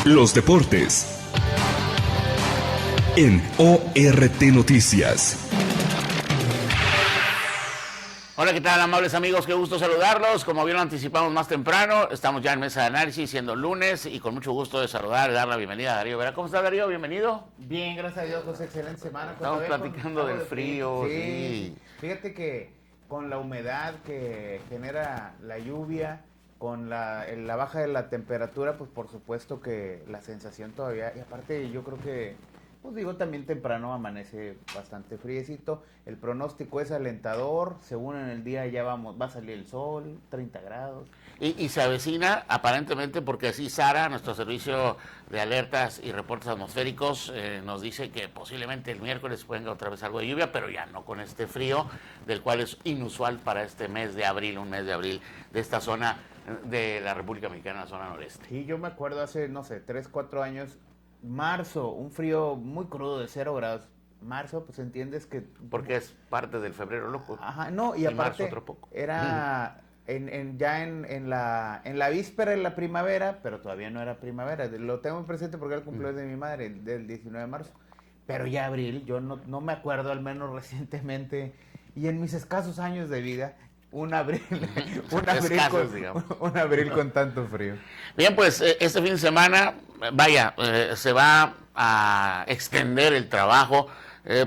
Los deportes en ORT Noticias. Hola, ¿qué tal, amables amigos? Qué gusto saludarlos. Como bien lo anticipamos más temprano, estamos ya en mesa de análisis, siendo lunes, y con mucho gusto de saludar y dar la bienvenida a Darío Vera. ¿Cómo está, Darío? Bienvenido. Bien, gracias a Dios, José. Excelente semana. Estamos platicando del frío. Sí. Fíjate que con la humedad que genera la lluvia, con la baja de la temperatura, pues por supuesto que la sensación todavía, y aparte yo creo que, pues digo, también temprano amanece bastante friecito. El pronóstico es alentador, según en el día ya va a salir el sol, 30 grados. Y se avecina, aparentemente, porque así Sara, nuestro servicio de alertas y reportes atmosféricos, nos dice que posiblemente el miércoles venga otra vez algo de lluvia, pero ya no con este frío, del cual es inusual para este mes de abril, un mes de abril de esta zona de la República Mexicana, la zona noreste. Sí, yo me acuerdo hace, no sé, 3, 4 años, marzo, un frío muy crudo de 0 grados. Marzo, pues entiendes que... Porque es parte del febrero loco. Ajá, no, y aparte marzo otro poco. Era en la víspera de la primavera, pero todavía no era primavera. Lo tengo muy presente porque era el cumpleaños de mi madre, del 19 de marzo. Pero ya abril, yo no me acuerdo, al menos recientemente, y en mis escasos años de vida, un abril con tanto frío. Bien, pues este fin de semana, se va a extender el trabajo.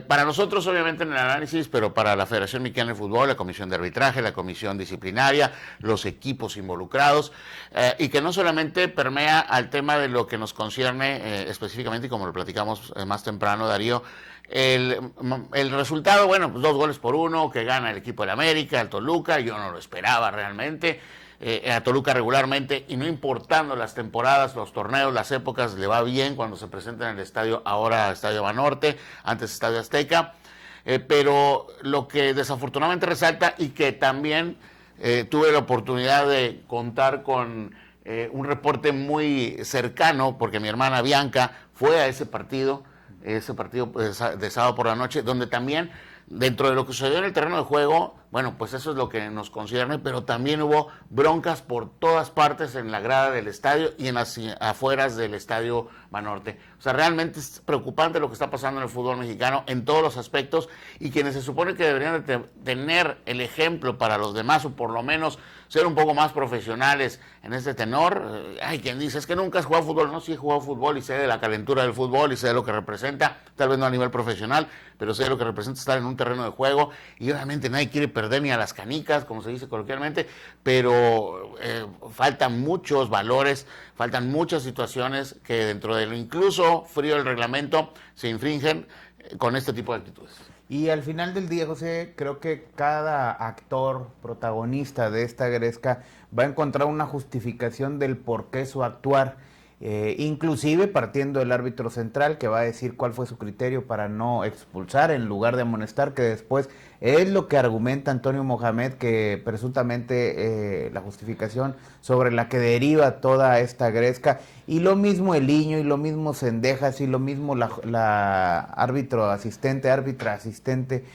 Para nosotros, obviamente, en el análisis, pero para la Federación Mexicana de Fútbol, la Comisión de Arbitraje, la Comisión Disciplinaria, los equipos involucrados, y que no solamente permea al tema de lo que nos concierne específicamente, y como lo platicamos más temprano, Darío, el resultado, bueno, pues 2-1, que gana el equipo del América, el Toluca. Yo no lo esperaba realmente. A Toluca regularmente, y no importando las temporadas, los torneos, las épocas, le va bien cuando se presenta en el estadio, ahora Estadio Banorte, antes Estadio Azteca, pero lo que desafortunadamente resalta, y que también tuve la oportunidad de contar con un reporte muy cercano, porque mi hermana Bianca fue a ese partido de sábado por la noche, donde también, dentro de lo que sucedió en el terreno de juego, bueno, pues eso es lo que nos concierne, pero también hubo broncas por todas partes en la grada del estadio y en las afueras del Estadio Banorte. O sea, realmente es preocupante lo que está pasando en el fútbol mexicano en todos los aspectos, y quienes se supone que deberían de tener el ejemplo para los demás, o por lo menos ser un poco más profesionales en este tenor. Hay quien dice, es que nunca has jugado fútbol. No, sí he jugado fútbol y sé de la calentura del fútbol y sé de lo que representa, tal vez no a nivel profesional, pero sé de lo que representa estar en un terreno de juego, y obviamente nadie quiere perder ni a las canicas, como se dice coloquialmente, pero faltan muchos valores, faltan muchas situaciones que dentro de lo incluso frío del reglamento se infringen con este tipo de actitudes. Y al final del día, José, creo que cada actor protagonista de esta gresca va a encontrar una justificación del por qué su actuar, inclusive partiendo del árbitro central, que va a decir cuál fue su criterio para no expulsar en lugar de amonestar, que después es lo que argumenta Antonio Mohamed, que presuntamente la justificación sobre la que deriva toda esta gresca. Y lo mismo Eliño, y lo mismo Cendejas, y lo mismo la árbitra asistente.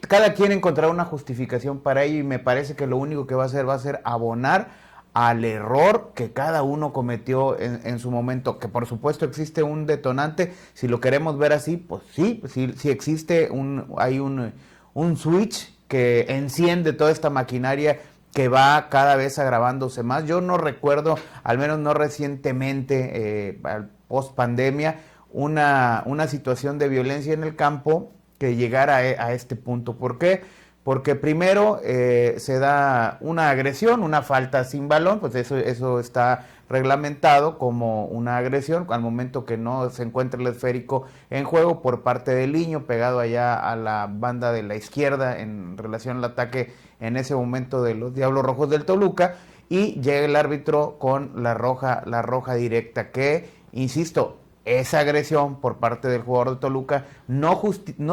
Cada quien encontrará una justificación para ello, y me parece que lo único que va a ser abonar al error que cada uno cometió en su momento, que por supuesto existe un detonante. Si lo queremos ver así, pues sí existe hay un switch que enciende toda esta maquinaria que va cada vez agravándose más. Yo no recuerdo, al menos no recientemente, post pandemia, una situación de violencia en el campo que llegara a este punto. ¿Por qué? Porque primero se da una agresión, una falta sin balón, pues eso está reglamentado como una agresión al momento que no se encuentra el esférico en juego por parte del Liño, pegado allá a la banda de la izquierda en relación al ataque en ese momento de los Diablos Rojos del Toluca, y llega el árbitro con la roja directa, que, insisto, esa agresión por parte del jugador de Toluca no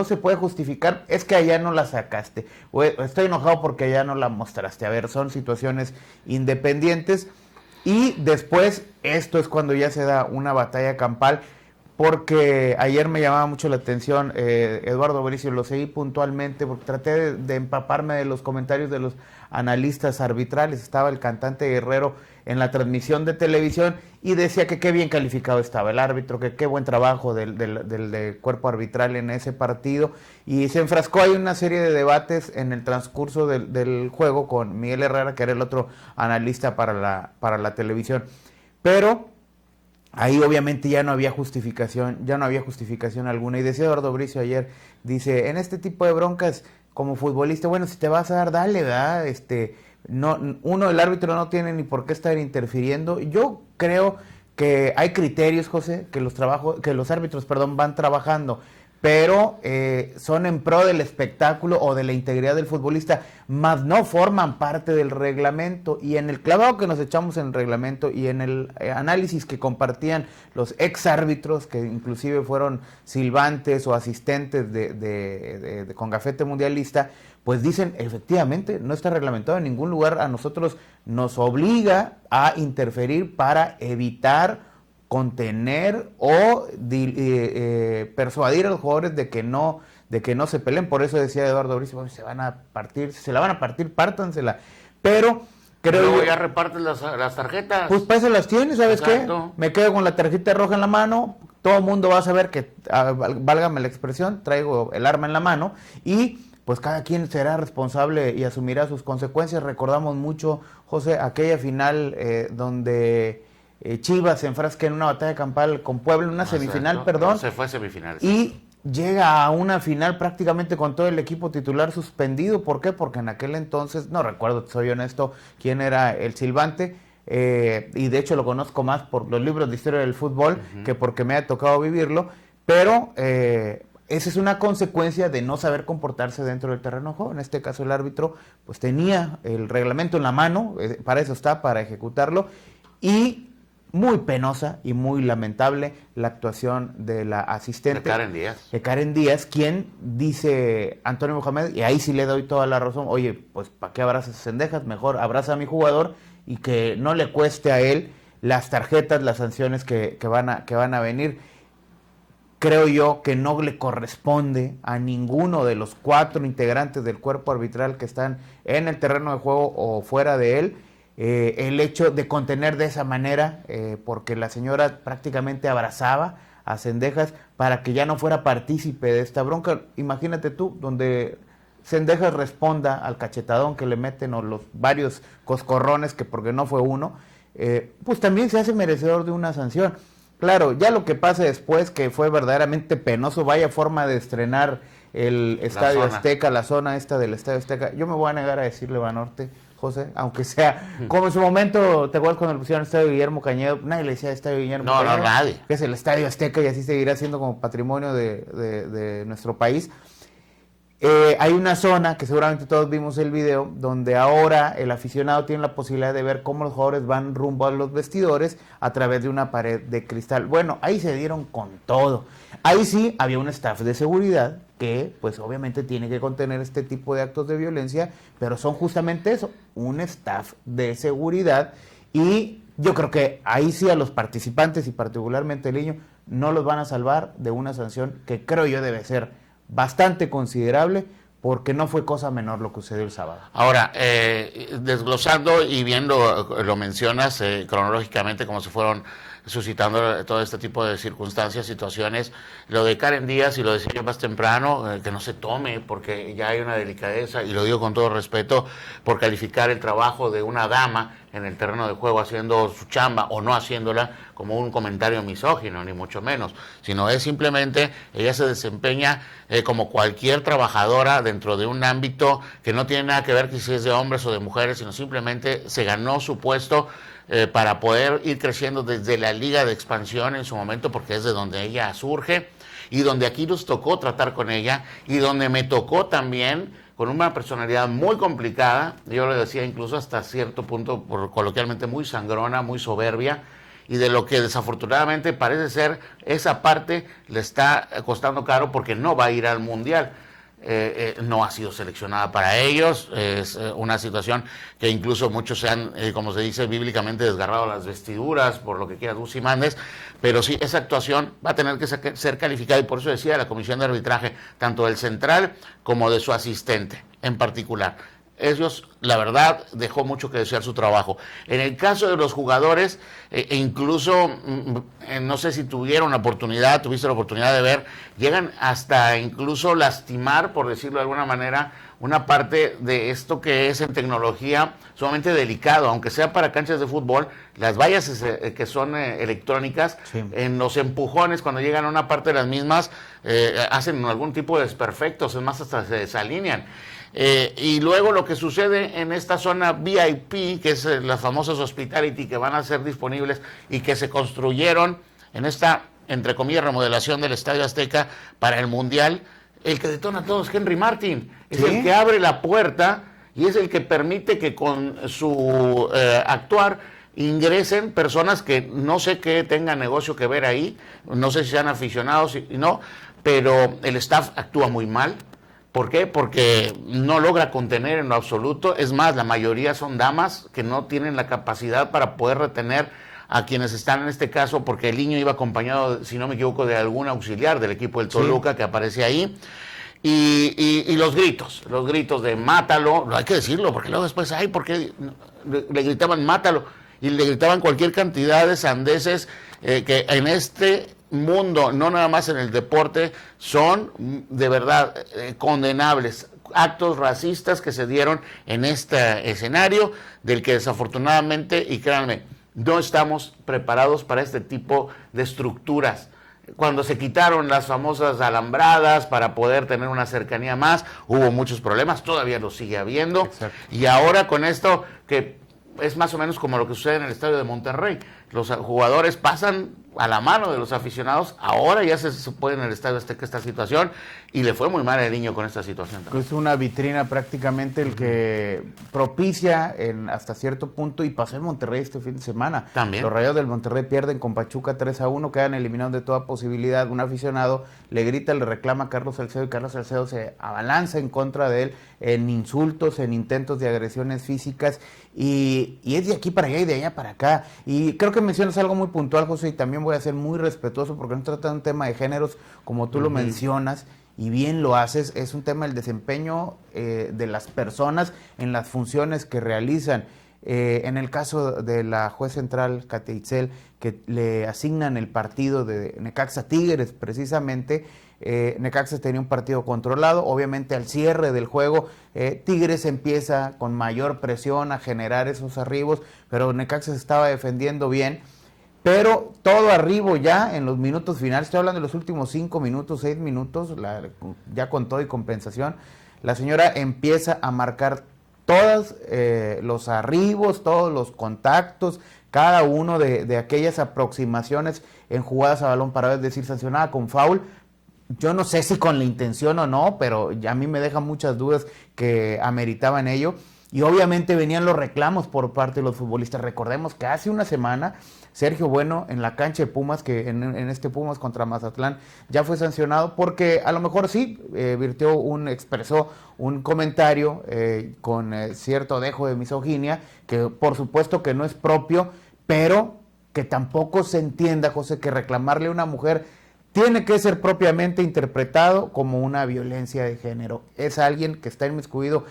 se puede justificar. Es que allá no la sacaste, o estoy enojado porque allá no la mostraste. A ver, son situaciones independientes. Y después, esto es cuando ya se da una batalla campal porque ayer me llamaba mucho la atención Eduardo Bricio, lo seguí puntualmente porque traté de empaparme de los comentarios de los analistas arbitrales. Estaba el cantante Guerrero en la transmisión de televisión y decía que qué bien calificado estaba el árbitro, que qué buen trabajo del cuerpo arbitral en ese partido, y se enfrascó ahí una serie de debates en el transcurso del juego con Miguel Herrera, que era el otro analista para la televisión. Pero ahí obviamente ya no había justificación alguna. Y decía Eduardo Bricio ayer, dice, en este tipo de broncas como futbolista, bueno, si te vas a dar, dale, ¿verdad? El árbitro no tiene ni por qué estar interfiriendo. Yo creo que hay criterios, José, que los árbitros, van trabajando, pero son en pro del espectáculo o de la integridad del futbolista, más no forman parte del reglamento. Y en el clavado que nos echamos en el reglamento y en el análisis que compartían los ex árbitros, que inclusive fueron silbantes o asistentes con gafete mundialista, pues dicen, efectivamente, no está reglamentado en ningún lugar. A nosotros nos obliga a interferir para evitar, contener o persuadir a los jugadores de que no se peleen. Por eso decía Eduardo Bricio, bueno, se la van a partir, pártansela. Pero creo luego yo, ya reparten las tarjetas. pues para eso las tienes, ¿sabes Exacto. qué? Me quedo con la tarjeta roja en la mano, todo el mundo va a saber que, válgame la expresión, traigo el arma en la mano, y pues cada quien será responsable y asumirá sus consecuencias. Recordamos mucho, José, aquella final donde Chivas se enfrasca en una batalla campal con Puebla, una semifinal, perdón. Se fue a semifinales. Y llega a una final prácticamente con todo el equipo titular suspendido. ¿Por qué? Porque en aquel entonces, no recuerdo, soy honesto, quién era el silbante, y de hecho lo conozco más por los libros de historia del fútbol que porque me ha tocado vivirlo, pero esa es una consecuencia de no saber comportarse dentro del terreno de juego. En este caso el árbitro pues tenía el reglamento en la mano, para eso está, para ejecutarlo, y muy penosa y muy lamentable la actuación de la asistente de Karen Díaz, quien dice Antonio Mohamed, y ahí sí le doy toda la razón, oye, pues ¿para qué abrazas cendejas? Mejor abraza a mi jugador y que no le cueste a él las tarjetas, las sanciones que van a venir. Creo yo que no le corresponde a ninguno de los 4 integrantes del cuerpo arbitral que están en el terreno de juego o fuera de él, el hecho de contener de esa manera, porque la señora prácticamente abrazaba a Cendejas para que ya no fuera partícipe de esta bronca. Imagínate tú, donde Cendejas responda al cachetadón que le meten o los varios coscorrones, que porque no fue uno, pues también se hace merecedor de una sanción. Claro, ya lo que pase después, que fue verdaderamente penoso, vaya forma de estrenar el Estadio Azteca, la zona esta del Estadio Azteca. Yo me voy a negar a decirle Banorte, José, aunque sea, como en su momento, ¿te acuerdas cuando le pusieron el Estadio Guillermo Cañedo? Nadie le decía Estadio Guillermo Cañedo. No, nadie. Que es el Estadio Azteca y así seguirá siendo como patrimonio de nuestro país. Hay una zona, que seguramente todos vimos el video, donde ahora el aficionado tiene la posibilidad de ver cómo los jugadores van rumbo a los vestidores a través de una pared de cristal. Bueno, ahí se dieron con todo. Ahí sí había un staff de seguridad que pues obviamente tiene que contener este tipo de actos de violencia, pero son justamente eso, un staff de seguridad, y yo creo que ahí sí a los participantes y particularmente el niño no los van a salvar de una sanción que creo yo debe ser bastante considerable, porque no fue cosa menor lo que sucedió el sábado. Ahora, desglosando y viendo, lo mencionas cronológicamente, como se fueron suscitando todo este tipo de circunstancias, situaciones, lo de Karen Díaz, y lo decía yo más temprano, que no se tome, porque ya hay una delicadeza, y lo digo con todo respeto, por calificar el trabajo de una dama en el terreno de juego haciendo su chamba o no haciéndola como un comentario misógino, ni mucho menos, sino es simplemente, ella se desempeña como cualquier trabajadora dentro de un ámbito que no tiene nada que ver que si es de hombres o de mujeres, sino simplemente se ganó su puesto para poder ir creciendo desde la Liga de Expansión en su momento, porque es de donde ella surge y donde aquí nos tocó tratar con ella, y donde me tocó también con una personalidad muy complicada, yo le decía incluso hasta cierto punto, coloquialmente, muy sangrona, muy soberbia, y de lo que desafortunadamente parece ser esa parte le está costando caro porque no va a ir al Mundial. no ha sido seleccionada para ellos. Es una situación que incluso muchos se han, como se dice bíblicamente, desgarrado las vestiduras, por lo que quieras, Lucy Mandes, pero sí, esa actuación va a tener que ser calificada, y por eso decía la comisión de arbitraje, tanto del central como de su asistente en particular. Ellos, la verdad, dejó mucho que desear su trabajo. En el caso de los jugadores, incluso, no sé si tuviste la oportunidad de ver, llegan hasta incluso lastimar, por decirlo de alguna manera, una parte de esto que es en tecnología sumamente delicado, aunque sea para canchas de fútbol, las vallas que son electrónicas, sí, en los empujones, cuando llegan a una parte de las mismas, hacen algún tipo de desperfectos, es más, hasta se desalinean. Y luego lo que sucede en esta zona VIP, que es las famosas Hospitality, que van a ser disponibles y que se construyeron en esta, entre comillas, remodelación del Estadio Azteca para el Mundial, el que detona a todos, Henry Martin, es, ¿sí?, el que abre la puerta y es el que permite que con su actuar ingresen personas que no sé qué tengan negocio que ver ahí, no sé si sean aficionados y no, pero el staff actúa muy mal. ¿Por qué? Porque no logra contener en lo absoluto. Es más, la mayoría son damas que no tienen la capacidad para poder retener a quienes están en este caso, porque el niño iba acompañado, si no me equivoco, de algún auxiliar del equipo del Toluca, sí, que aparece ahí. Y los gritos de mátalo, hay que decirlo, porque luego después, ay, ¿por qué le gritaban mátalo? Y le gritaban cualquier cantidad de sandeces que en este mundo, no nada más en el deporte, son de verdad condenables. Actos racistas que se dieron en este escenario, del que desafortunadamente, y créanme, no estamos preparados para este tipo de estructuras. Cuando se quitaron las famosas alambradas para poder tener una cercanía más, hubo muchos problemas, todavía lo sigue habiendo. Exacto. Y ahora con esto, que es más o menos como lo que sucede en el estadio de Monterrey, los jugadores pasan a la mano de los aficionados, ahora ya se puede en el Estadio Azteca esta situación, y le fue muy mal al niño con esta situación también. Es una vitrina prácticamente el que propicia hasta cierto punto, y pasó en Monterrey este fin de semana. También. Los Rayados del Monterrey pierden con Pachuca 3-1, quedan eliminados de toda posibilidad. Un aficionado le grita, le reclama a Carlos Salcedo, y Carlos Salcedo se abalanza en contra de él en insultos, en intentos de agresiones físicas, y es de aquí para allá y de allá para acá. Y creo que mencionas algo muy puntual, José, y también voy a ser muy respetuoso porque no trata de un tema de géneros como tú lo mencionas, y bien lo haces. Es un tema del desempeño de las personas en las funciones que realizan. En el caso de la juez central, Katia Itzel, que le asignan el partido de Necaxa Tigres precisamente, Necaxa tenía un partido controlado, obviamente al cierre del juego Tigres empieza con mayor presión a generar esos arribos, pero Necaxa se estaba defendiendo bien, pero todo arribo ya en los minutos finales, estoy hablando de los últimos 5 minutos, 6 minutos, ya con todo y compensación, la señora empieza a marcar todos los arribos, todos los contactos, cada uno de aquellas aproximaciones en jugadas a balón parado, es decir, sancionada con foul. Yo no sé si con la intención o no, pero a mí me dejan muchas dudas que ameritaban ello. Y obviamente venían los reclamos por parte de los futbolistas. Recordemos que hace una semana Sergio Bueno en la cancha de Pumas, que en este Pumas contra Mazatlán ya fue sancionado porque a lo mejor sí expresó un comentario con cierto dejo de misoginia, que por supuesto que no es propio, pero que tampoco se entienda, José, que reclamarle a una mujer tiene que ser propiamente interpretado como una violencia de género. Es alguien que está inmiscuido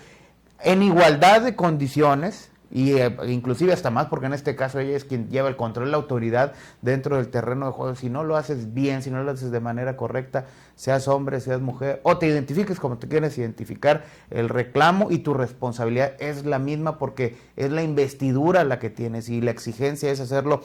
en igualdad de condiciones, y inclusive hasta más, porque en este caso ella es quien lleva el control, la autoridad dentro del terreno de juego. Si no lo haces bien, si no lo haces de manera correcta, seas hombre, seas mujer, o te identifiques como te quieres identificar, el reclamo y tu responsabilidad es la misma, porque es la investidura la que tienes, y la exigencia es hacerlo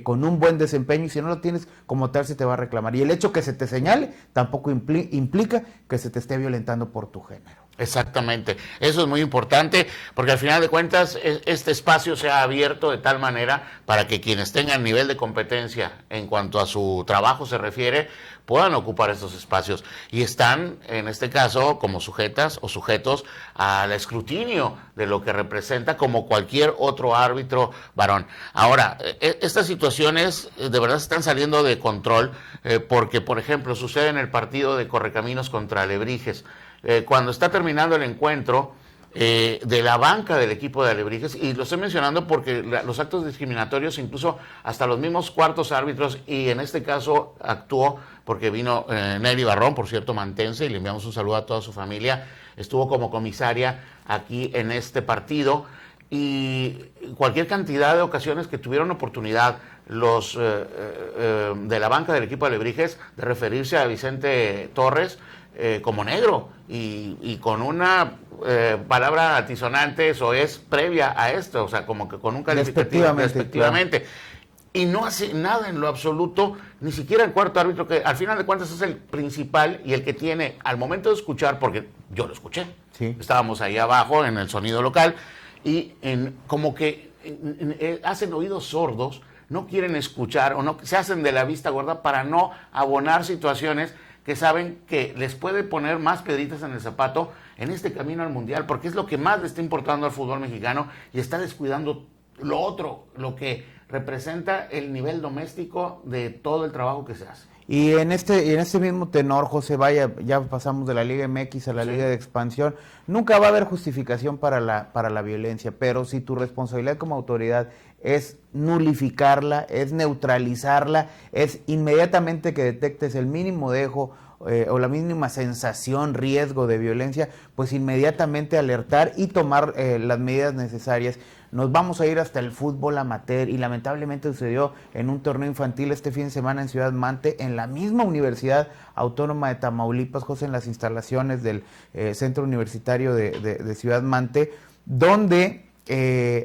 con un buen desempeño, y si no lo tienes como tal se te va a reclamar. Y el hecho que se te señale tampoco implica que se te esté violentando por tu género. Exactamente, eso es muy importante, porque al final de cuentas este espacio se ha abierto de tal manera para que quienes tengan nivel de competencia en cuanto a su trabajo se refiere, puedan ocupar estos espacios, y están en este caso como sujetas o sujetos al escrutinio de lo que representa, como cualquier otro árbitro varón. Ahora, estas situaciones de verdad están saliendo de control, porque por ejemplo sucede en el partido de Correcaminos contra Alebrijes. cuando está terminando el encuentro, de la banca del equipo de Alebrijes, y lo estoy mencionando porque los actos discriminatorios, incluso hasta los mismos cuartos árbitros, y en este caso actuó porque vino Nelly Barrón, por cierto, mantense, y le enviamos un saludo a toda su familia, estuvo como comisaria aquí en este partido, y cualquier cantidad de ocasiones que tuvieron oportunidad los de la banca del equipo de Alebrijes de referirse a Vicente Torres como negro, y con una palabra altisonante, eso es previa a esto, o sea, como que con un calificativo despectivamente. Claro. Y no hace nada en lo absoluto, ni siquiera el cuarto árbitro, que al final de cuentas es el principal y el que tiene, al momento de escuchar, porque yo lo escuché, sí, estábamos ahí abajo en el sonido local, y como que hacen oídos sordos, no quieren escuchar, o no se hacen de la vista gorda para no abonar situaciones que saben que les puede poner más piedritas en el zapato en este camino al Mundial, porque es lo que más le está importando al fútbol mexicano, y está descuidando lo otro, lo que representa el nivel doméstico de todo el trabajo que se hace. Y en este mismo tenor, José, vaya, ya pasamos de la Liga MX a la Liga de Expansión, nunca va a haber justificación para la violencia, pero si tu responsabilidad como autoridad es nulificarla, es neutralizarla, es inmediatamente que detectes el mínimo dejo o la mínima sensación, riesgo de violencia, pues inmediatamente alertar y tomar las medidas necesarias. Nos vamos a ir hasta el fútbol amateur, y lamentablemente sucedió en un torneo infantil este fin de semana en Ciudad Mante, en la misma Universidad Autónoma de Tamaulipas, José, en las instalaciones del Centro Universitario de Ciudad Mante, donde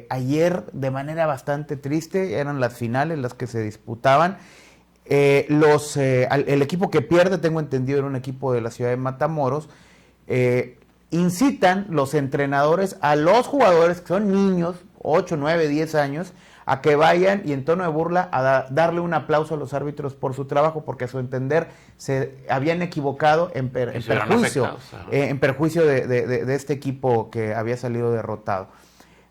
ayer, de manera bastante triste, eran las finales las que se disputaban. El equipo que pierde, tengo entendido, era un equipo de la ciudad de Matamoros. Incitan los entrenadores a los jugadores, que son niños, 8, 9, 10 años, a que vayan y en tono de burla a darle un aplauso a los árbitros por su trabajo, porque a su entender se habían equivocado en perjuicio de este equipo que había salido derrotado.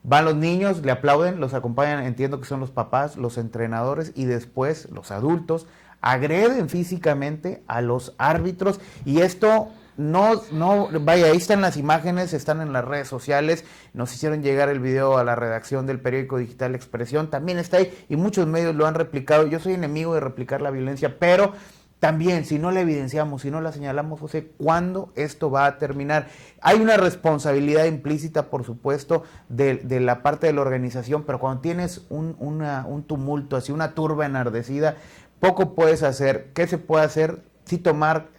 Van los niños, le aplauden, los acompañan, entiendo que son los papás, los entrenadores, y después los adultos agreden físicamente a los árbitros, y esto vaya, ahí están las imágenes, están en las redes sociales, nos hicieron llegar el video a la redacción del periódico digital Expresión, también está ahí, y muchos medios lo han replicado. Yo soy enemigo de replicar la violencia, pero también, si no la evidenciamos, si no la señalamos, José, ¿cuándo esto va a terminar? Hay una responsabilidad implícita, por supuesto, de la parte de la organización, pero cuando tienes un tumulto, así una turba enardecida, poco puedes hacer. ¿Qué se puede hacer? Sí, tomar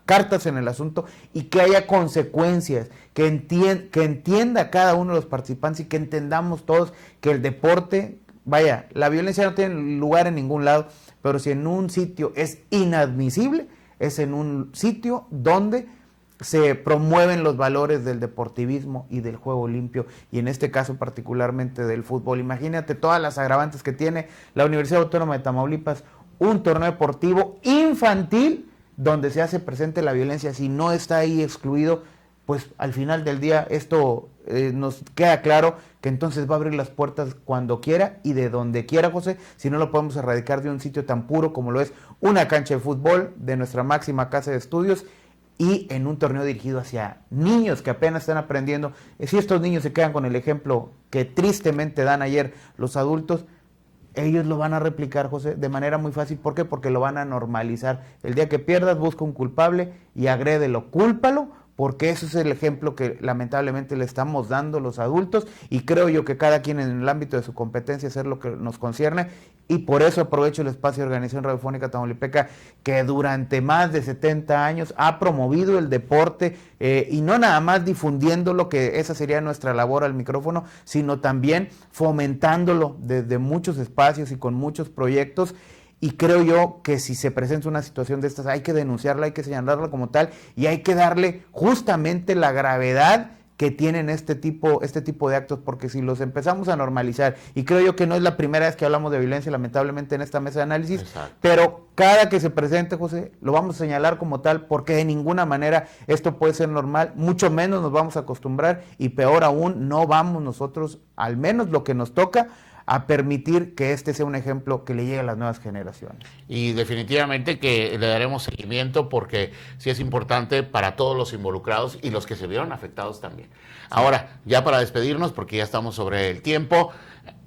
cartas en el asunto y que haya consecuencias, que entienda cada uno de los participantes y que entendamos todos que el deporte, vaya, la violencia no tiene lugar en ningún lado, pero si en un sitio es inadmisible, es en un sitio donde se promueven los valores del deportivismo y del juego limpio, y en este caso particularmente del fútbol. Imagínate todas las agravantes que tiene la Universidad Autónoma de Tamaulipas, un torneo deportivo infantil donde se hace presente la violencia. Si no está ahí excluido, pues al final del día esto nos queda claro que entonces va a abrir las puertas cuando quiera y de donde quiera, José, si no lo podemos erradicar de un sitio tan puro como lo es una cancha de fútbol de nuestra máxima casa de estudios, y en un torneo dirigido hacia niños que apenas están aprendiendo. Si estos niños se quedan con el ejemplo que tristemente dan ayer los adultos, ellos lo van a replicar, José, de manera muy fácil. ¿Por qué? Porque lo van a normalizar. El día que pierdas, busca un culpable y agrédelo, cúlpalo, porque ese es el ejemplo que lamentablemente le estamos dando los adultos, y creo yo que cada quien en el ámbito de su competencia hacer lo que nos concierne, y por eso aprovecho el espacio de Organización Radiofónica Tamaulipeca, que durante más de 70 años ha promovido el deporte, y no nada más difundiéndolo, que esa sería nuestra labor al micrófono, sino también fomentándolo desde muchos espacios y con muchos proyectos. Y creo yo que si se presenta una situación de estas, hay que denunciarla, hay que señalarla como tal, y hay que darle justamente la gravedad que tienen este tipo de actos, porque si los empezamos a normalizar, y creo yo que no es la primera vez que hablamos de violencia, lamentablemente, en esta mesa de análisis, exacto, pero cada que se presente, José, lo vamos a señalar como tal, porque de ninguna manera esto puede ser normal, mucho menos nos vamos a acostumbrar, y peor aún, no vamos nosotros, al menos lo que nos toca, a permitir que este sea un ejemplo que le llegue a las nuevas generaciones. Y definitivamente que le daremos seguimiento porque sí es importante para todos los involucrados y los que se vieron afectados también. Ahora, ya para despedirnos, porque ya estamos sobre el tiempo,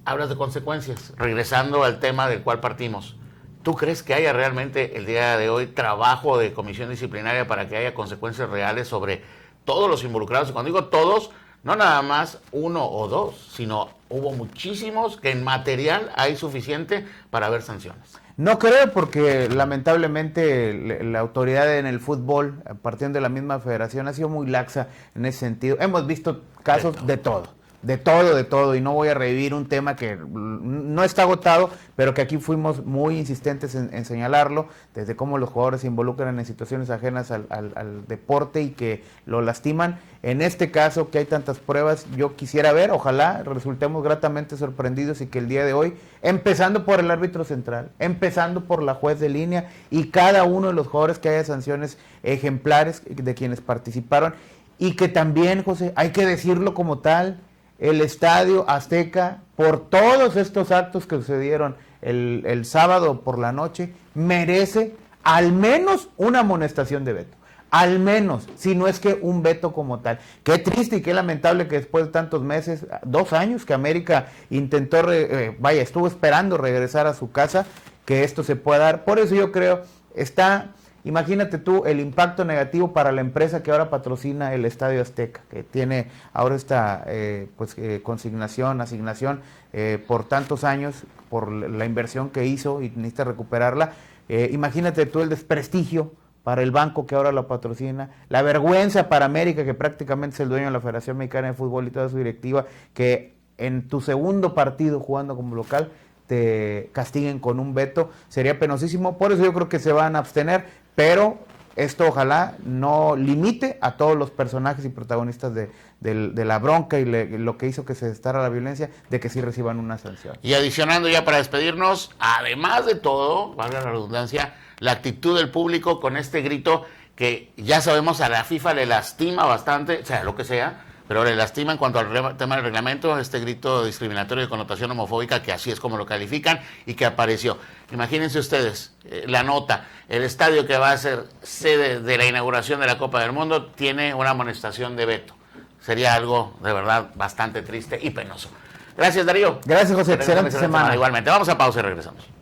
hablas de consecuencias, regresando al tema del cual partimos. ¿Tú crees que haya realmente el día de hoy trabajo de comisión disciplinaria para que haya consecuencias reales sobre todos los involucrados? Y cuando digo todos, no nada más uno o dos, sino hubo muchísimos que en material hay suficiente para haber sanciones. No creo, porque lamentablemente la autoridad en el fútbol, partiendo de la misma federación, ha sido muy laxa en ese sentido. Hemos visto casos de todo, y no voy a revivir un tema que no está agotado, pero que aquí fuimos muy insistentes en señalarlo, desde cómo los jugadores se involucran en situaciones ajenas al deporte y que lo lastiman. En este caso, que hay tantas pruebas, yo quisiera ver, ojalá resultemos gratamente sorprendidos y que el día de hoy, empezando por el árbitro central, empezando por la juez de línea y cada uno de los jugadores, que haya sanciones ejemplares de quienes participaron, y que también, José, hay que decirlo como tal, el Estadio Azteca, por todos estos actos que sucedieron el sábado por la noche, merece al menos una amonestación de veto. Al menos, si no es que un veto como tal. Qué triste y qué lamentable que después de tantos meses, 2 años que América intentó, estuvo esperando regresar a su casa, que esto se pueda dar. Por eso yo creo, imagínate tú el impacto negativo para la empresa que ahora patrocina el Estadio Azteca, que tiene ahora esta asignación por tantos años, por la inversión que hizo y necesita recuperarla. Imagínate tú el desprestigio para el banco que ahora lo patrocina, la vergüenza para América, que prácticamente es el dueño de la Federación Mexicana de Fútbol y toda su directiva, que en tu segundo partido jugando como local te castiguen con un veto. Sería penosísimo. Por eso yo creo que se van a abstener, pero esto ojalá no limite a todos los personajes y protagonistas de la bronca y lo que hizo que se gestara la violencia, de que sí reciban una sanción. Y adicionando ya para despedirnos, además de todo, valga la redundancia, la actitud del público con este grito que ya sabemos a la FIFA le lastima bastante, sea lo que sea, pero le lastima en cuanto al tema del reglamento, este grito discriminatorio de connotación homofóbica, que así es como lo califican y que apareció. Imagínense ustedes, la nota, el estadio que va a ser sede de la inauguración de la Copa del Mundo tiene una amonestación de veto. Sería algo de verdad bastante triste y penoso. Gracias, Darío. Gracias, José. Excelente semana. Igualmente. Vamos a pausa y regresamos.